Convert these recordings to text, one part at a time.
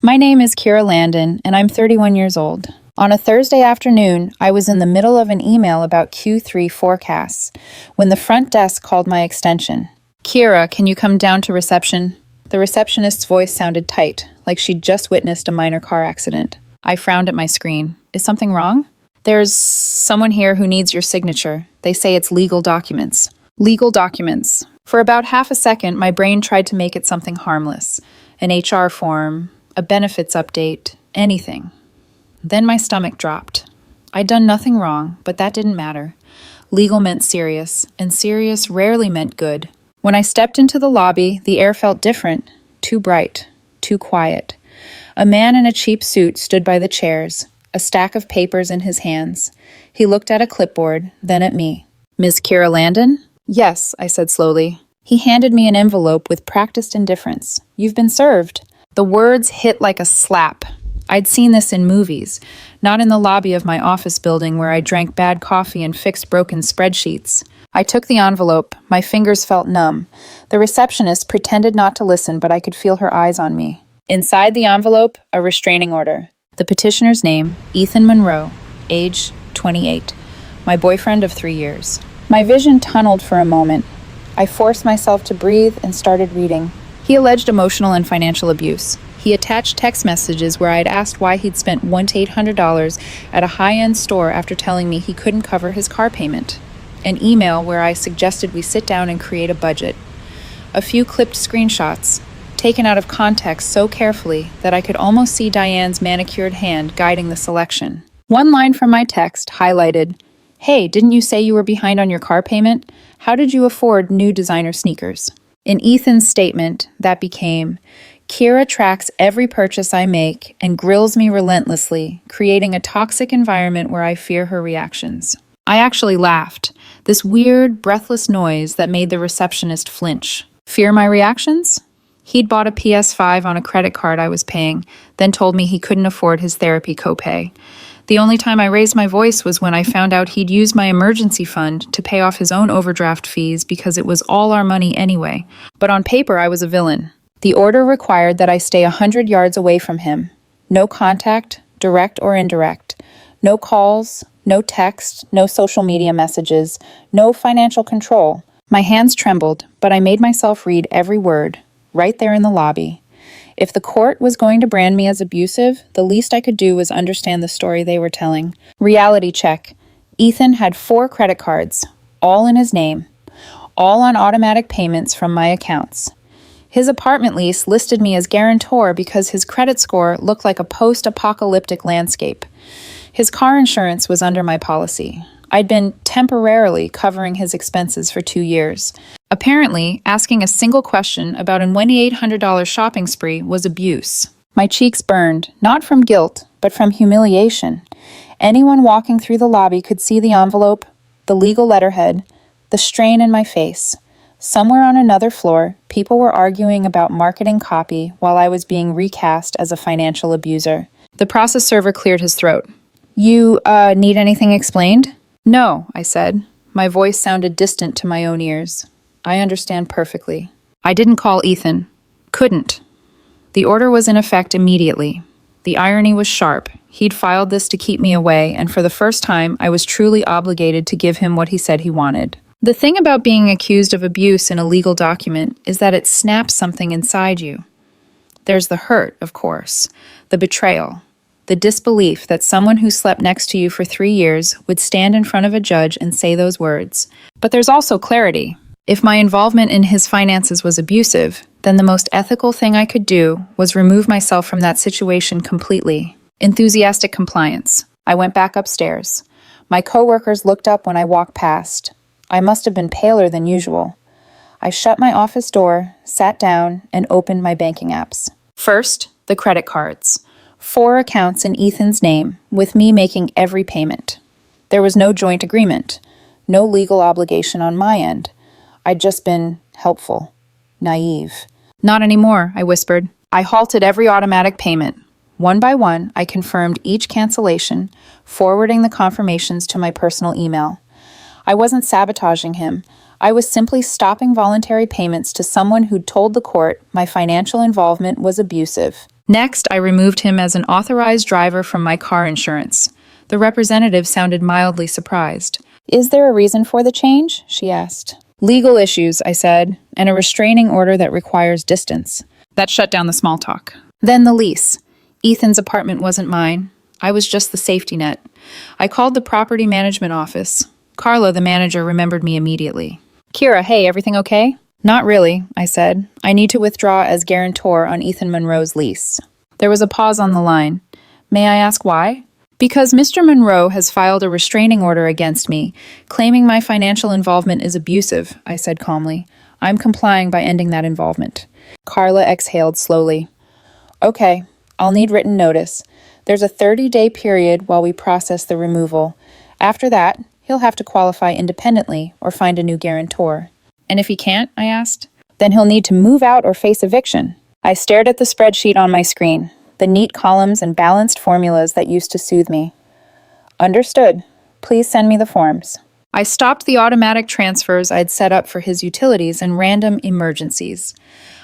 My name is Kira Landon, and I'm 31 years old. On a Thursday afternoon, I was in the middle of an email about Q3 forecasts when the front desk called my extension. Kira, can you come down to reception? The receptionist's voice sounded tight, like she'd just witnessed a minor car accident. I frowned at my screen. Is something wrong? There's someone here who needs your signature. They say it's legal documents. Legal documents. For about half a second, my brain tried to make it something harmless. An HR form, a benefits update, anything. Then my stomach dropped. I'd done nothing wrong, but that didn't matter. Legal meant serious, and serious rarely meant good. When I stepped into the lobby, the air felt different, too bright, too quiet. A man in a cheap suit stood by the chairs, a stack of papers in his hands. He looked at a clipboard, then at me. Ms. Kira Landon? Yes, I said slowly. He handed me an envelope with practiced indifference. You've been served. The words hit like a slap. I'd seen this in movies, not in the lobby of my office building where I drank bad coffee and fixed broken spreadsheets. I took the envelope. My fingers felt numb. The receptionist pretended not to listen, but I could feel her eyes on me. Inside the envelope, a restraining order. The petitioner's name, Ethan Monroe, age 28. My boyfriend of 3 years. My vision tunneled for a moment. I forced myself to breathe and started reading. He alleged emotional and financial abuse. He attached text messages where I had asked why he'd spent $100 to $800 at a high-end store after telling me he couldn't cover his car payment. An email where I suggested we sit down and create a budget. A few clipped screenshots, taken out of context so carefully that I could almost see Diane's manicured hand guiding the selection. One line from my text highlighted, "Hey, didn't you say you were behind on your car payment? How did you afford new designer sneakers?" In Ethan's statement, that became, Kira tracks every purchase I make and grills me relentlessly, creating a toxic environment where I fear her reactions. I actually laughed, this weird, breathless noise that made the receptionist flinch. Fear my reactions? He'd bought a PS5 on a credit card I was paying, then told me he couldn't afford his therapy copay. The only time I raised my voice was when I found out he'd used my emergency fund to pay off his own overdraft fees because it was all our money anyway. But on paper, I was a villain. The order required that I stay 100 yards away from him. No contact, direct or indirect. No calls, no text, no social media messages, no financial control. My hands trembled, but I made myself read every word, right there in the lobby. If the court was going to brand me as abusive, the least I could do was understand the story they were telling. Reality check. Ethan had 4 credit cards, all in his name, all on automatic payments from my accounts. His apartment lease listed me as guarantor because his credit score looked like a post-apocalyptic landscape. His car insurance was under my policy. I'd been temporarily covering his expenses for 2 years. Apparently, asking a single question about an $2,800 shopping spree was abuse. My cheeks burned, not from guilt, but from humiliation. Anyone walking through the lobby could see the envelope, the legal letterhead, the strain in my face. Somewhere on another floor, people were arguing about marketing copy while I was being recast as a financial abuser. The process server cleared his throat. You, need anything explained? No, I said. My voice sounded distant to my own ears. I understand perfectly. I didn't call Ethan. Couldn't. The order was in effect immediately. The irony was sharp. He'd filed this to keep me away, and for the first time, I was truly obligated to give him what he said he wanted. The thing about being accused of abuse in a legal document is that it snaps something inside you. There's the hurt, of course, the betrayal, the disbelief that someone who slept next to you for 3 years would stand in front of a judge and say those words. But there's also clarity. If my involvement in his finances was abusive, then the most ethical thing I could do was remove myself from that situation completely. Enthusiastic compliance. I went back upstairs. My coworkers looked up when I walked past. I must have been paler than usual. I shut my office door, sat down, and opened my banking apps. First, the credit cards. 4 accounts in Ethan's name, with me making every payment. There was no joint agreement, no legal obligation on my end. I'd just been helpful, naive. Not anymore, I whispered. I halted every automatic payment. One by one, I confirmed each cancellation, forwarding the confirmations to my personal email. I wasn't sabotaging him. I was simply stopping voluntary payments to someone who'd told the court my financial involvement was abusive. Next, I removed him as an authorized driver from my car insurance. The representative sounded mildly surprised. "Is there a reason for the change?" she asked. "Legal issues," I said, "and a restraining order that requires distance." That shut down the small talk. Then the lease. Ethan's apartment wasn't mine. I was just the safety net. I called the property management office. Carla, the manager, remembered me immediately. "Kira, hey, everything okay?" "Not really," I said. "I need to withdraw as guarantor on Ethan Monroe's lease." There was a pause on the line. "May I ask why?" "Because Mr. Monroe has filed a restraining order against me, claiming my financial involvement is abusive," I said calmly. "I'm complying by ending that involvement." Carla exhaled slowly. "Okay, I'll need written notice. There's a 30-day period while we process the removal. After that, he'll have to qualify independently or find a new guarantor." "And if he can't?" I asked. "Then he'll need to move out or face eviction." I stared at the spreadsheet on my screen, the neat columns and balanced formulas that used to soothe me. "Understood. Please send me the forms." I stopped the automatic transfers I'd set up for his utilities and random emergencies.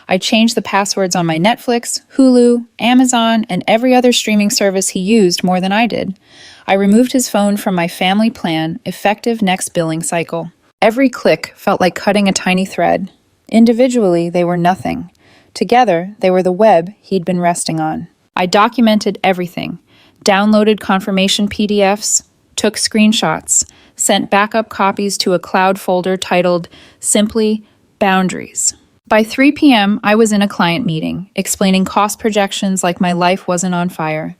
I changed the passwords on my Netflix, Hulu, Amazon, and every other streaming service he used more than I did. I removed his phone from my family plan, effective next billing cycle. Every click felt like cutting a tiny thread. Individually, they were nothing. Together, they were the web he'd been resting on. I documented everything, downloaded confirmation PDFs, took screenshots, sent backup copies to a cloud folder titled simply Boundaries. By 3 p.m., I was in a client meeting, explaining cost projections like my life wasn't on fire.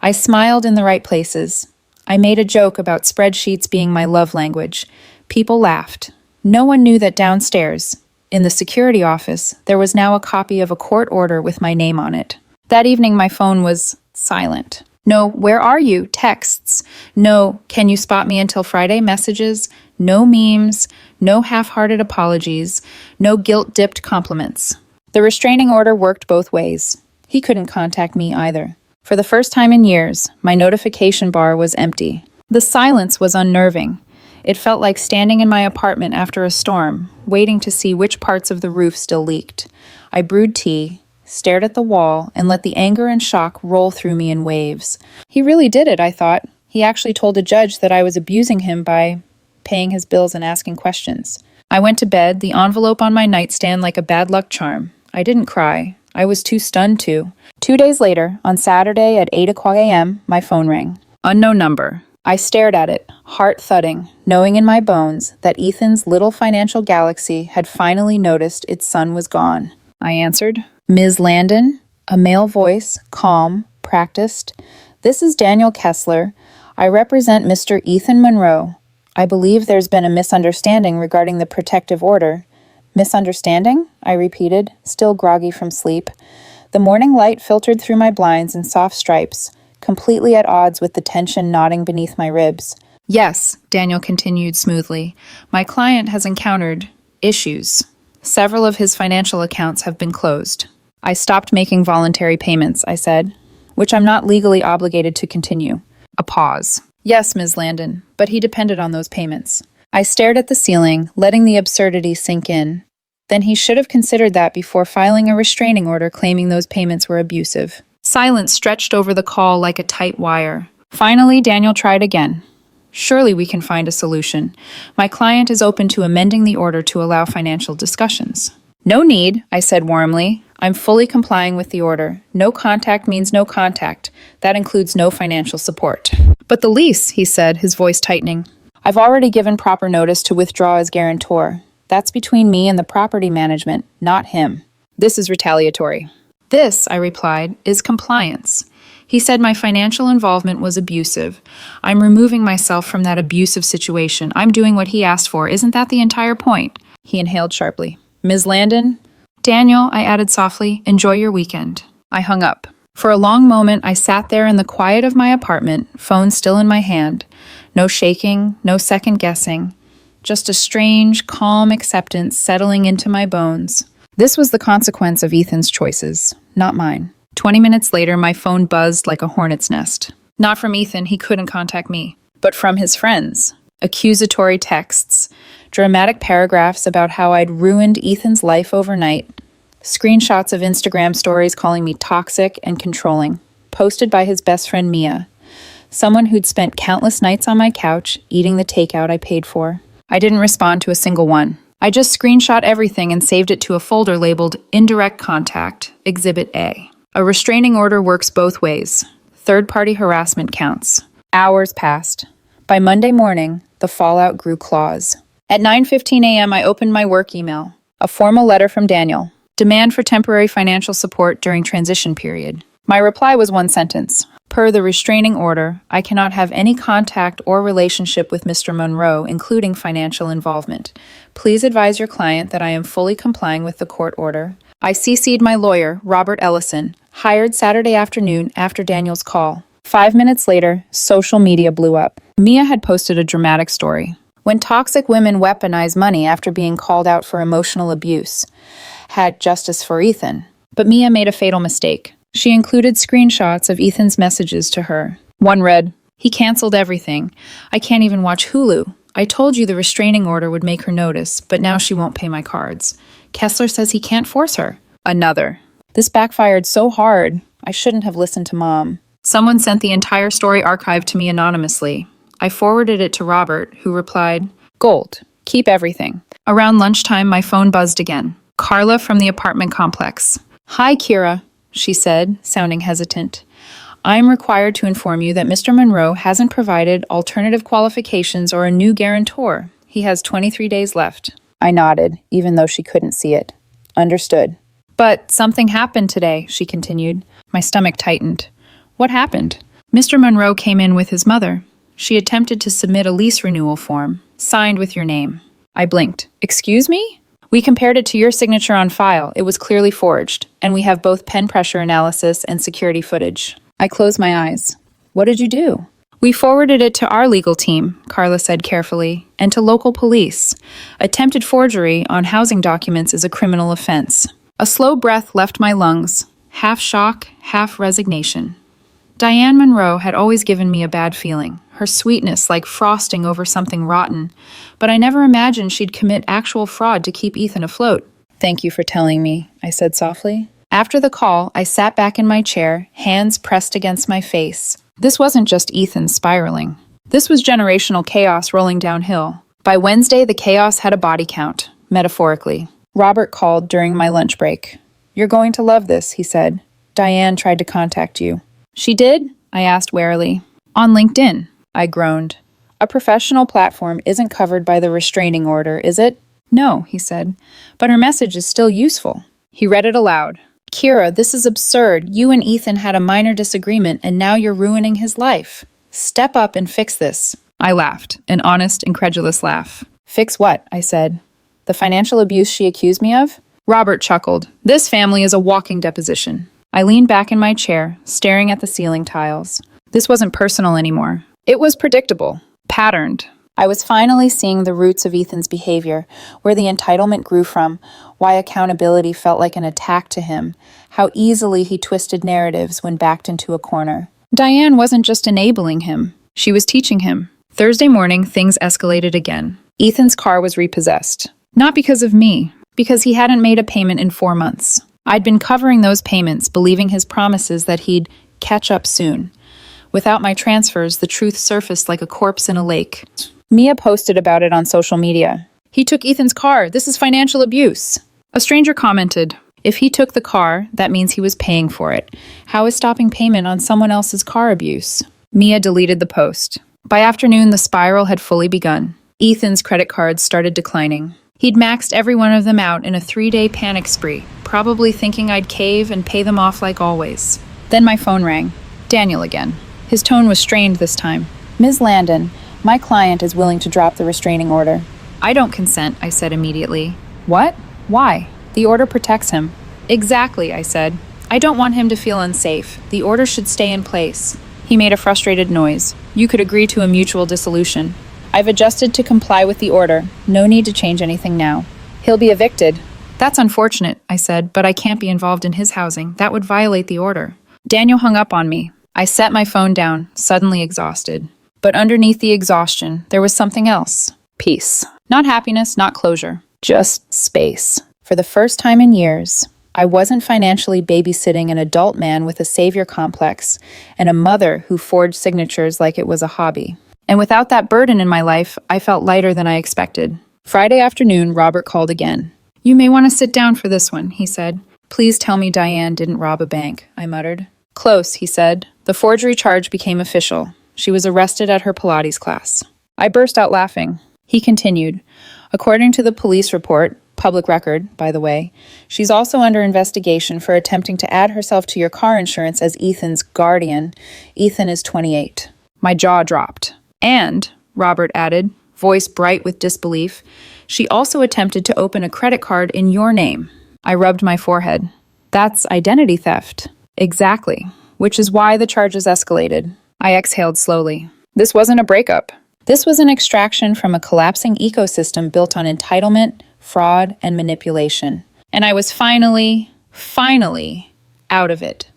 I smiled in the right places. I made a joke about spreadsheets being my love language. People laughed. No one knew that downstairs, in the security office, there was now a copy of a court order with my name on it. That evening, my phone was silent. No, "Where are you?" texts. No, "Can you spot me until Friday?" messages. No memes. No half-hearted apologies. No guilt-dipped compliments. The restraining order worked both ways. He couldn't contact me either. For the first time in years, my notification bar was empty. The silence was unnerving. It felt like standing in my apartment after a storm, waiting to see which parts of the roof still leaked. I brewed tea, stared at the wall, and let the anger and shock roll through me in waves. He really did it, I thought. He actually told a judge that I was abusing him by paying his bills and asking questions. I went to bed, the envelope on my nightstand like a bad luck charm. I didn't cry. I was too stunned to. 2 days later, on Saturday at 8 a.m., my phone rang. Unknown number. I stared at it, heart thudding, knowing in my bones that Ethan's little financial galaxy had finally noticed its son was gone. I answered. "Ms. Landon?" A male voice, calm, practiced. "This is Daniel Kessler. I represent Mr. Ethan Monroe. I believe there's been a misunderstanding regarding the protective order." "Misunderstanding?" I repeated, still groggy from sleep. The morning light filtered through my blinds in soft stripes, completely at odds with the tension knotting beneath my ribs. "Yes," Daniel continued smoothly, "my client has encountered issues. Several of his financial accounts have been closed." "I stopped making voluntary payments," I said, "which I'm not legally obligated to continue." A pause. "Yes, Ms. Landon, but he depended on those payments." I stared at the ceiling, letting the absurdity sink in. Then he should have considered that before filing a restraining order claiming those payments were abusive. Silence stretched over the call like a tight wire. Finally, Daniel tried again. "Surely we can find a solution. My client is open to amending the order to allow financial discussions." "No need," I said warmly. "I'm fully complying with the order. No contact means no contact. That includes no financial support." "But the lease," he said, his voice tightening. "I've already given proper notice to withdraw as guarantor. That's between me and the property management, not him." "This is retaliatory." "This," I replied, "is compliance. He said my financial involvement was abusive. I'm removing myself from that abusive situation. I'm doing what he asked for. Isn't that the entire point?" He inhaled sharply. "Ms. Landon?" "Daniel," I added softly, "enjoy your weekend." I hung up. For a long moment, I sat there in the quiet of my apartment, phone still in my hand. No shaking, no second guessing. Just a strange, calm acceptance settling into my bones. This was the consequence of Ethan's choices, not mine. 20 minutes later, my phone buzzed like a hornet's nest. Not from Ethan, he couldn't contact me, but from his friends. Accusatory texts, dramatic paragraphs about how I'd ruined Ethan's life overnight. Screenshots of Instagram stories calling me toxic and controlling, posted by his best friend Mia, someone who'd spent countless nights on my couch eating the takeout I paid for. I didn't respond to a single one. I just screenshot everything and saved it to a folder labeled Indirect Contact, Exhibit A. A restraining order works both ways. Third-party harassment counts. Hours passed. By Monday morning, the fallout grew claws. At 9:15 a.m., I opened my work email. A formal letter from Daniel. Demand for temporary financial support during transition period. My reply was one sentence. Per the restraining order, I cannot have any contact or relationship with Mr. Monroe, including financial involvement. Please advise your client that I am fully complying with the court order. I CC'd my lawyer, Robert Ellison, hired Saturday afternoon after Daniel's call. 5 minutes later, social media blew up. Mia had posted a dramatic story. When toxic women weaponize money after being called out for emotional abuse. Had justice for Ethan. But Mia made a fatal mistake. She included screenshots of Ethan's messages to her. One read, "He canceled everything. I can't even watch Hulu. I told you the restraining order would make her notice, but now she won't pay my cards. Kessler says he can't force her." Another, "This backfired so hard. I shouldn't have listened to Mom." Someone sent the entire story archived to me anonymously. I forwarded it to Robert, who replied, "Gold. Keep everything." Around lunchtime, my phone buzzed again. Carla from the apartment complex. "Hi, Kira," she said, sounding hesitant. "I'm required to inform you that Mr. Monroe hasn't provided alternative qualifications or a new guarantor. He has 23 days left." I nodded, even though she couldn't see it. "Understood." "But something happened today," she continued. My stomach tightened. "What happened?" "Mr. Monroe came in with his mother. She attempted to submit a lease renewal form, signed with your name." I blinked. "Excuse me?" "We compared it to your signature on file. It was clearly forged, and we have both pen pressure analysis and security footage." I closed my eyes. "What did you do?" "We forwarded it to our legal team," Carla said carefully, "and to local police. Attempted forgery on housing documents is a criminal offense." A slow breath left my lungs, half shock, half resignation. Diane Monroe had always given me a bad feeling, her sweetness like frosting over something rotten, but I never imagined she'd commit actual fraud to keep Ethan afloat. "Thank you for telling me," I said softly. After the call, I sat back in my chair, hands pressed against my face. This wasn't just Ethan spiraling. This was generational chaos rolling downhill. By Wednesday, the chaos had a body count, metaphorically. Robert called during my lunch break. "You're going to love this," he said. "Diane tried to contact you." "She did?" I asked warily. "On LinkedIn," I groaned. "A professional platform isn't covered by the restraining order, is it?" "No," he said, "but her message is still useful." He read it aloud. "Kira, this is absurd. You and Ethan had a minor disagreement, and now you're ruining his life. Step up and fix this." I laughed, an honest, incredulous laugh. "Fix what?" I said. "The financial abuse she accused me of?" Robert chuckled. "This family is a walking deposition." I leaned back in my chair, staring at the ceiling tiles. This wasn't personal anymore. It was predictable, patterned. I was finally seeing the roots of Ethan's behavior, where the entitlement grew from, why accountability felt like an attack to him, how easily he twisted narratives when backed into a corner. Diane wasn't just enabling him, she was teaching him. Thursday morning, things escalated again. Ethan's car was repossessed. Not because of me, because he hadn't made a payment in 4 months. I'd been covering those payments, believing his promises that he'd catch up soon. Without my transfers, the truth surfaced like a corpse in a lake. Mia posted about it on social media. "He took Ethan's car. This is financial abuse." A stranger commented, "If he took the car, that means he was paying for it. How is stopping payment on someone else's car abuse?" Mia deleted the post. By afternoon, the spiral had fully begun. Ethan's credit cards started declining. He'd maxed every one of them out in a 3-day panic spree, probably thinking I'd cave and pay them off like always. Then my phone rang. Daniel again. His tone was strained this time. "Ms. Landon, my client is willing to drop the restraining order." "I don't consent," I said immediately. "What? Why?" "The order protects him." "Exactly," I said. "I don't want him to feel unsafe. The order should stay in place." He made a frustrated noise. "You could agree to a mutual dissolution." "I've adjusted to comply with the order. No need to change anything now." "He'll be evicted." "That's unfortunate," I said, "but I can't be involved in his housing. That would violate the order." Daniel hung up on me. I set my phone down, suddenly exhausted. But underneath the exhaustion, there was something else. Peace. Not happiness, not closure. Just space. For the first time in years, I wasn't financially babysitting an adult man with a savior complex and a mother who forged signatures like it was a hobby. And without that burden in my life, I felt lighter than I expected. Friday afternoon, Robert called again. "You may want to sit down for this one," he said. "Please tell me Diane didn't rob a bank," I muttered. "Close," he said. The forgery charge became official. She was arrested at her Pilates class. I burst out laughing. He continued. "According to the police report, public record, by the way, she's also under investigation for attempting to add herself to your car insurance as Ethan's guardian. Ethan is 28. My jaw dropped. "And," Robert added, voice bright with disbelief, "she also attempted to open a credit card in your name." I rubbed my forehead. "That's identity theft." "Exactly, which is why the charges escalated." I exhaled slowly. This wasn't a breakup. This was an extraction from a collapsing ecosystem built on entitlement, fraud, and manipulation. And I was finally out of it.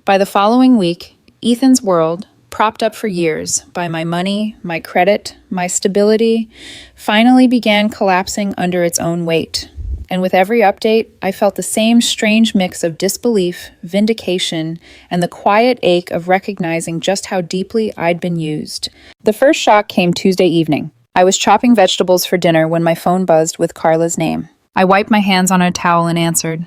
By the following week, Ethan's world, propped up for years by my money, my credit, my stability, finally began collapsing under its own weight. And with every update, I felt the same strange mix of disbelief, vindication, and the quiet ache of recognizing just how deeply I'd been used. The first shock came Tuesday evening. I was chopping vegetables for dinner when my phone buzzed with Carla's name. I wiped my hands on a towel and answered.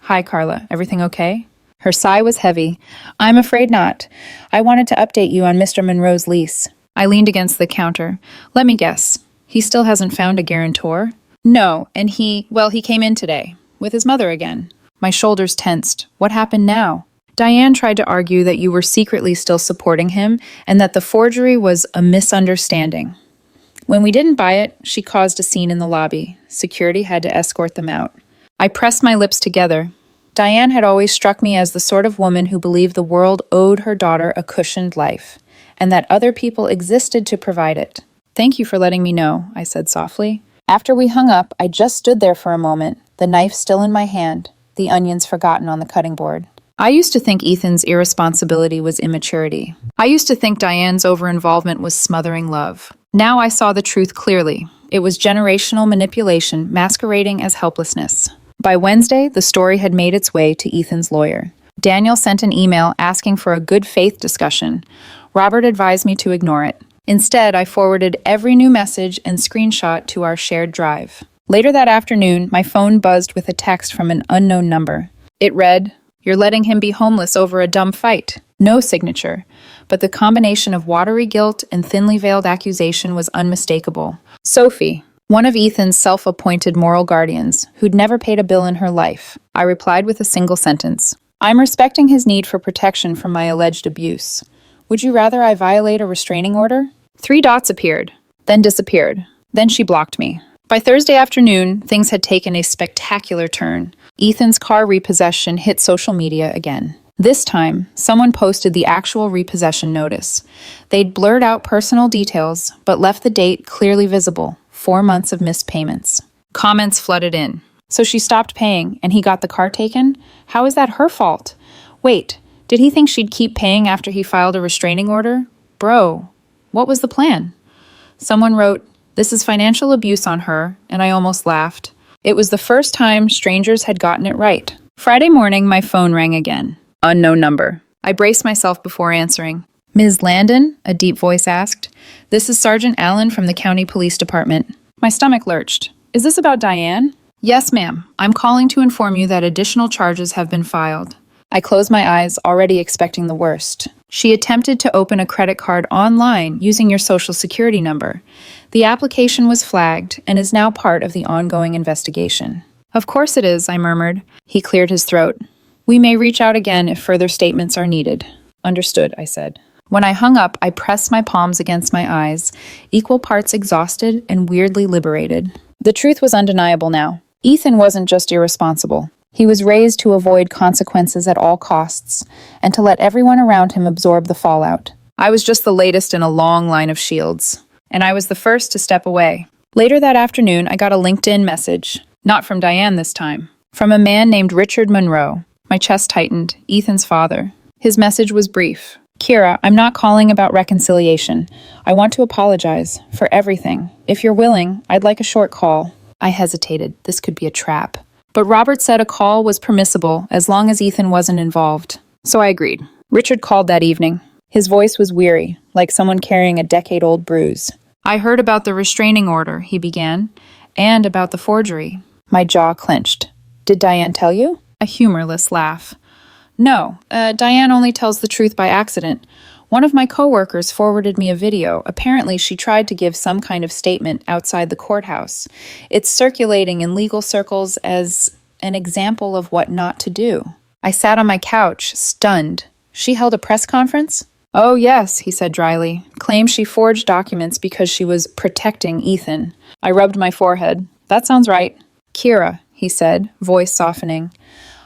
"Hi, Carla. Everything okay?" Her sigh was heavy. "I'm afraid not. I wanted to update you on Mr. Monroe's lease." I leaned against the counter. "Let me guess. He still hasn't found a guarantor?" "No, and he came in today, with his mother again." My shoulders tensed. What happened now? "Diane tried to argue that you were secretly still supporting him and that the forgery was a misunderstanding. When we didn't buy it, she caused a scene in the lobby. Security had to escort them out." I pressed my lips together. Diane had always struck me as the sort of woman who believed the world owed her daughter a cushioned life, and that other people existed to provide it. "Thank you for letting me know," I said softly. After we hung up, I just stood there for a moment, the knife still in my hand, the onions forgotten on the cutting board. I used to think Ethan's irresponsibility was immaturity. I used to think Diane's overinvolvement was smothering love. Now I saw the truth clearly. It was generational manipulation masquerading as helplessness. By Wednesday, the story had made its way to Ethan's lawyer. Daniel sent an email asking for a good faith discussion. Robert advised me to ignore it. Instead, I forwarded every new message and screenshot to our shared drive. Later that afternoon, my phone buzzed with a text from an unknown number. It read, "You're letting him be homeless over a dumb fight." No signature, but the combination of watery guilt and thinly veiled accusation was unmistakable. Sophie, one of Ethan's self-appointed moral guardians, who'd never paid a bill in her life. I replied with a single sentence. "I'm respecting his need for protection from my alleged abuse. Would you rather I violate a restraining order?" 3 dots appeared, then disappeared. Then she blocked me. By Thursday afternoon, things had taken a spectacular turn. Ethan's car repossession hit social media again. This time, someone posted the actual repossession notice. They'd blurred out personal details, but left the date clearly visible, 4 months of missed payments. Comments flooded in. "So she stopped paying, and he got the car taken? How is that her fault? Wait, did he think she'd keep paying after he filed a restraining order? Bro, what was the plan?" Someone wrote, "This is financial abuse on her," and I almost laughed. It was the first time strangers had gotten it right. Friday morning, my phone rang again. Unknown number. I braced myself before answering. "Ms. Landon?" a deep voice asked. "This is Sergeant Allen from the County Police Department." My stomach lurched. "Is this about Diane?" "Yes, ma'am. I'm calling to inform you that additional charges have been filed." I closed my eyes, already expecting the worst. "She attempted to open a credit card online using your social security number. The application was flagged and is now part of the ongoing investigation." "Of course it is," I murmured. He cleared his throat. "We may reach out again if further statements are needed." "Understood," I said. When I hung up, I pressed my palms against my eyes, equal parts exhausted and weirdly liberated. The truth was undeniable now. Ethan wasn't just irresponsible. He was raised to avoid consequences at all costs, and to let everyone around him absorb the fallout. I was just the latest in a long line of shields, and I was the first to step away. Later that afternoon, I got a LinkedIn message. Not from Diane this time. From a man named Richard Monroe. My chest tightened. Ethan's father. His message was brief. "Kira, I'm not calling about reconciliation. I want to apologize for everything. If you're willing, I'd like a short call." I hesitated. This could be a trap. But Robert said a call was permissible as long as Ethan wasn't involved. So I agreed. Richard called that evening. His voice was weary, like someone carrying a decade-old bruise. "I heard about the restraining order," he began, "and about the forgery." My jaw clenched. "Did Diane tell you?" A humorless laugh. "No, Diane only tells the truth by accident. One of my coworkers forwarded me a video. Apparently, she tried to give some kind of statement outside the courthouse. It's circulating in legal circles as an example of what not to do." I sat on my couch, stunned. "She held a press conference?" "Oh, yes," he said dryly. "Claims she forged documents because she was protecting Ethan." I rubbed my forehead. "That sounds right." "Kira," he said, voice softening.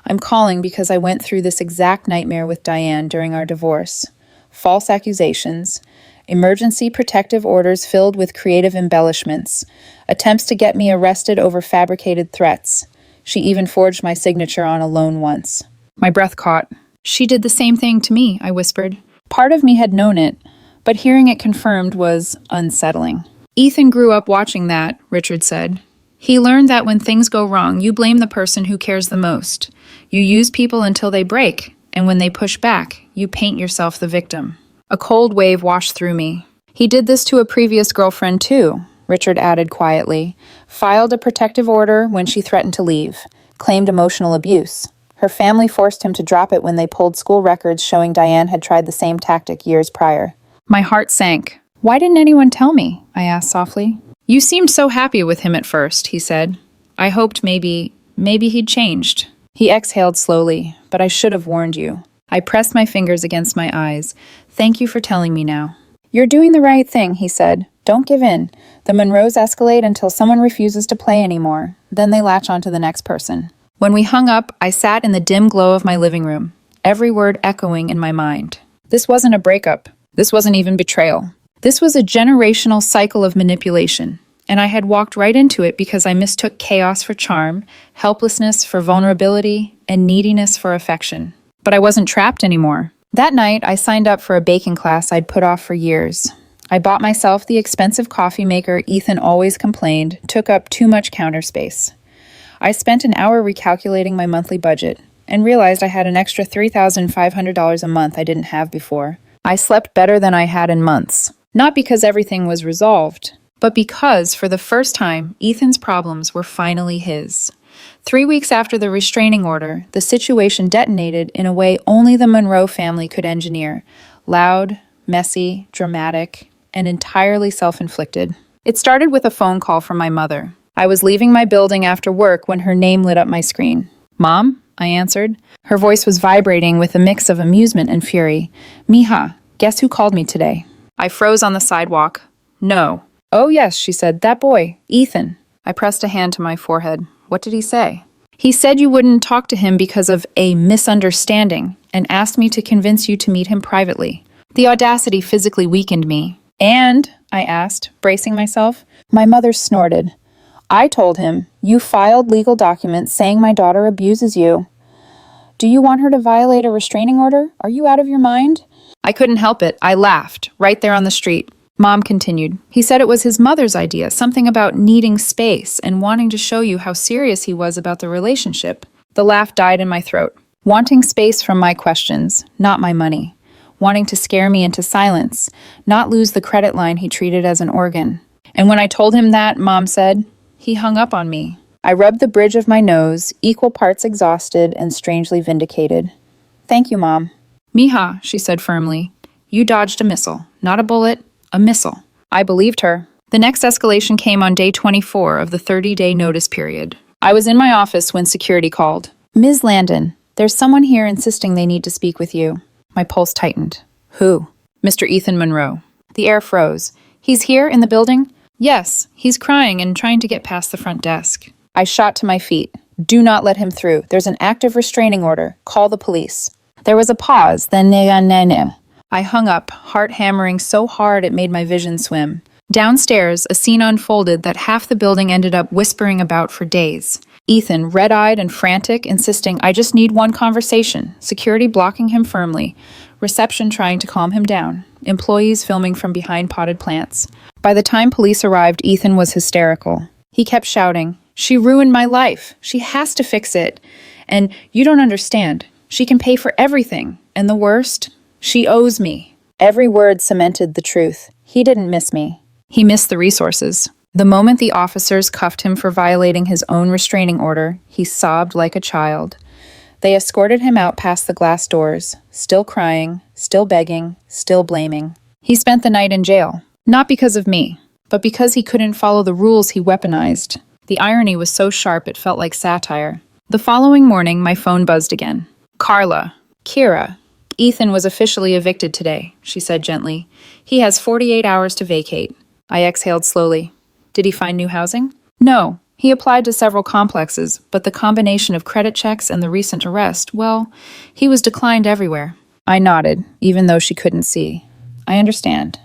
"I'm calling because I went through this exact nightmare with Diane during our divorce. False accusations, emergency protective orders filled with creative embellishments, attempts to get me arrested over fabricated threats. She even forged my signature on a loan once." My breath caught. "She did the same thing to me," I whispered. Part of me had known it, but hearing it confirmed was unsettling. "Ethan grew up watching that," Richard said. "He learned that when things go wrong, you blame the person who cares the most. You use people until they break, and when they push back, you paint yourself the victim." A cold wave washed through me. "He did this to a previous girlfriend too," Richard added quietly. "Filed a protective order when she threatened to leave. Claimed emotional abuse. Her family forced him to drop it when they pulled school records showing Diane had tried the same tactic years prior." My heart sank. "Why didn't anyone tell me?" I asked softly. "You seemed so happy with him at first," he said. "I hoped maybe he'd changed." He exhaled slowly, "But I should have warned you." I pressed my fingers against my eyes. "Thank you for telling me now." "You're doing the right thing," he said. "Don't give in. The Monroes escalate until someone refuses to play anymore. Then they latch onto the next person." When we hung up, I sat in the dim glow of my living room, every word echoing in my mind. This wasn't a breakup. This wasn't even betrayal. This was a generational cycle of manipulation, and I had walked right into it because I mistook chaos for charm, helplessness for vulnerability, and neediness for affection. But I wasn't trapped anymore. That night, I signed up for a baking class I'd put off for years. I bought myself the expensive coffee maker Ethan always complained took up too much counter space. I spent an hour recalculating my monthly budget and realized I had an extra $3,500 a month I didn't have before. I slept better than I had in months. Not because everything was resolved, but because, for the first time, Ethan's problems were finally his. 3 weeks after the restraining order, the situation detonated in a way only the Monroe family could engineer. Loud, messy, dramatic, and entirely self-inflicted. It started with a phone call from my mother. I was leaving my building after work when her name lit up my screen. "Mom?" I answered. Her voice was vibrating with a mix of amusement and fury. "Mija, guess who called me today?" I froze on the sidewalk. "No." "Oh yes," she said. "That boy, Ethan." I pressed a hand to my forehead. "What did he say?" "He said you wouldn't talk to him because of a misunderstanding and asked me to convince you to meet him privately." The audacity physically weakened me. "And?" I asked, bracing myself. My mother snorted. "I told him, you filed legal documents saying my daughter abuses you. Do you want her to violate a restraining order? Are you out of your mind?" I couldn't help it. I laughed, right there on the street. Mom continued. "He said it was his mother's idea, something about needing space and wanting to show you how serious he was about the relationship." The laugh died in my throat. Wanting space from my questions, not my money. Wanting to scare me into silence, not lose the credit line he treated as an organ. And when I told him that, Mom said, he hung up on me. I rubbed the bridge of my nose, equal parts exhausted and strangely vindicated. "Thank you, Mom." "Mija," she said firmly, "you dodged a missile. Not a bullet, a missile." I believed her. The next escalation came on day 24 of the 30-day notice period. I was in my office when security called. "Ms. Landon, there's someone here insisting they need to speak with you." My pulse tightened. "Who?" "Mr. Ethan Monroe." The air froze. "He's here in the building?" "Yes, he's crying and trying to get past the front desk." I shot to my feet. "Do not let him through. There's an active restraining order. Call the police." There was a pause, then I hung up, heart hammering so hard it made my vision swim. Downstairs, a scene unfolded that half the building ended up whispering about for days. Ethan, red-eyed and frantic, insisting, "I just need one conversation." Security blocking him firmly. Reception trying to calm him down. Employees filming from behind potted plants. By the time police arrived, Ethan was hysterical. He kept shouting, She ruined my life. She has to fix it. And you don't understand. She can pay for everything. And the worst, she owes me. Every word cemented the truth. He didn't miss me. He missed the resources. The moment the officers cuffed him for violating his own restraining order, he sobbed like a child. They escorted him out past the glass doors, still crying, still begging, still blaming. He spent the night in jail, not because of me, but because he couldn't follow the rules he weaponized. The irony was so sharp it felt like satire. The following morning, my phone buzzed again. Carla. Kira. Ethan was officially evicted today, she said gently. He has 48 hours to vacate. I exhaled slowly. Did he find new housing? No. He applied to several complexes, but the combination of credit checks and the recent arrest, well, he was declined everywhere. I nodded, even though she couldn't see. I understand.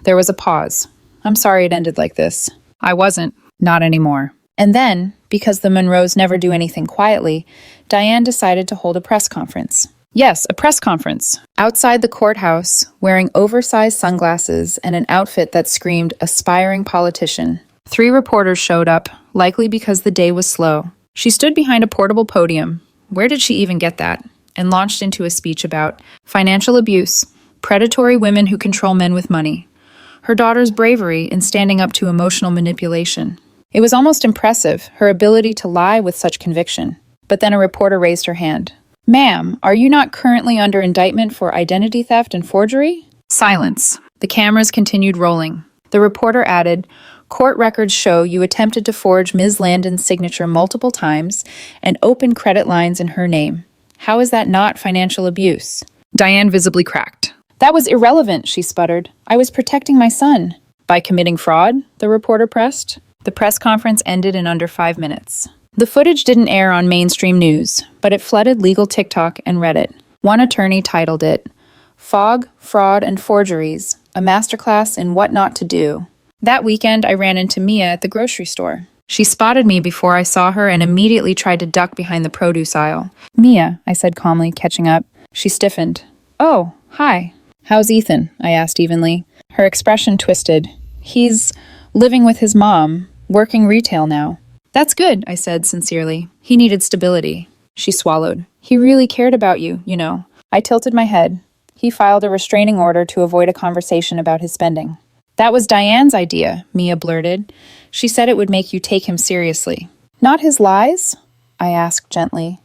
There was a pause. I'm sorry it ended like this. I wasn't. Not anymore. And then, because the Monroes never do anything quietly, Diane decided to hold a press conference. Yes, a press conference. Outside the courthouse, wearing oversized sunglasses and an outfit that screamed aspiring politician. 3 reporters showed up, likely because the day was slow. She stood behind a portable podium. Where did she even get that? And launched into a speech about financial abuse, predatory women who control men with money, her daughter's bravery in standing up to emotional manipulation. It was almost impressive, her ability to lie with such conviction. But then a reporter raised her hand. Ma'am, are you not currently under indictment for identity theft and forgery? Silence. The cameras continued rolling. The reporter added, court records show you attempted to forge Ms. Landon's signature multiple times and open credit lines in her name. How is that not financial abuse? Diane visibly cracked. That was irrelevant, she sputtered. I was protecting my son. By committing fraud? The reporter pressed. The press conference ended in under 5 minutes. The footage didn't air on mainstream news, but it flooded legal TikTok and Reddit. One attorney titled it, Fog, Fraud, and Forgeries, a masterclass in what not to do. That weekend, I ran into Mia at the grocery store. She spotted me before I saw her and immediately tried to duck behind the produce aisle. Mia, I said calmly, catching up. She stiffened. Oh, hi. How's Ethan? I asked evenly. Her expression twisted. He's living with his mom, working retail now. That's good, I said sincerely. He needed stability. She swallowed. He really cared about you, you know. I tilted my head. He filed a restraining order to avoid a conversation about his spending. That was Diane's idea, Mia blurted. She said it would make you take him seriously. Not his lies? I asked gently.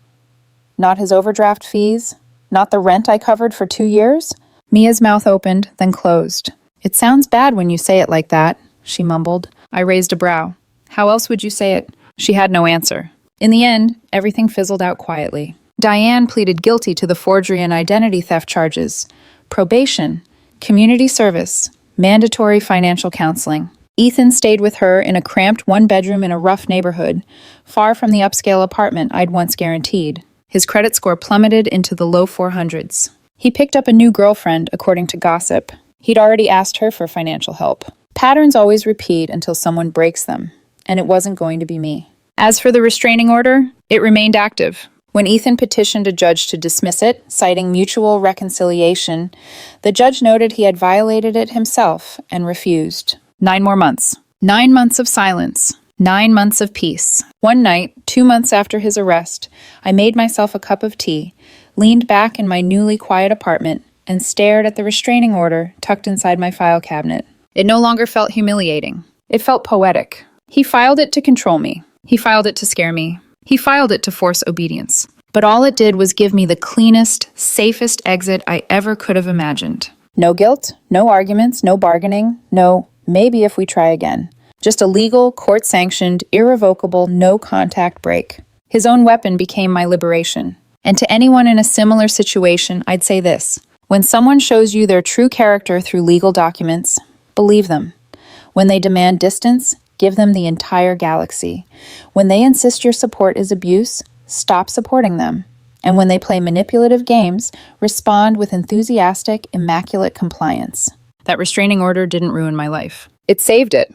Not his overdraft fees? Not the rent I covered for 2 years? Mia's mouth opened, then closed. It sounds bad when you say it like that, she mumbled. I raised a brow. How else would you say it? She had no answer. In the end, everything fizzled out quietly. Diane pleaded guilty to the forgery and identity theft charges, probation, community service, mandatory financial counseling. Ethan stayed with her in a cramped 1-bedroom in a rough neighborhood, far from the upscale apartment I'd once guaranteed. His credit score plummeted into the low 400s. He picked up a new girlfriend, according to gossip. He'd already asked her for financial help. Patterns always repeat until someone breaks them, and it wasn't going to be me. As for the restraining order, it remained active. When Ethan petitioned a judge to dismiss it, citing mutual reconciliation, the judge noted he had violated it himself and refused. 9 more months. 9 months of silence. 9 months of peace. One night, 2 months after his arrest, I made myself a cup of tea, leaned back in my newly quiet apartment, and stared at the restraining order tucked inside my file cabinet. It no longer felt humiliating. It felt poetic. He filed it to control me. He filed it to scare me. He filed it to force obedience. But all it did was give me the cleanest, safest exit I ever could have imagined. No guilt, no arguments, no bargaining, no maybe if we try again. Just a legal, court-sanctioned, irrevocable, no-contact break. His own weapon became my liberation. And to anyone in a similar situation, I'd say this. When someone shows you their true character through legal documents, believe them. When they demand distance, give them the entire galaxy. When they insist your support is abuse, stop supporting them. And when they play manipulative games, respond with enthusiastic, immaculate compliance. That restraining order didn't ruin my life. It saved it.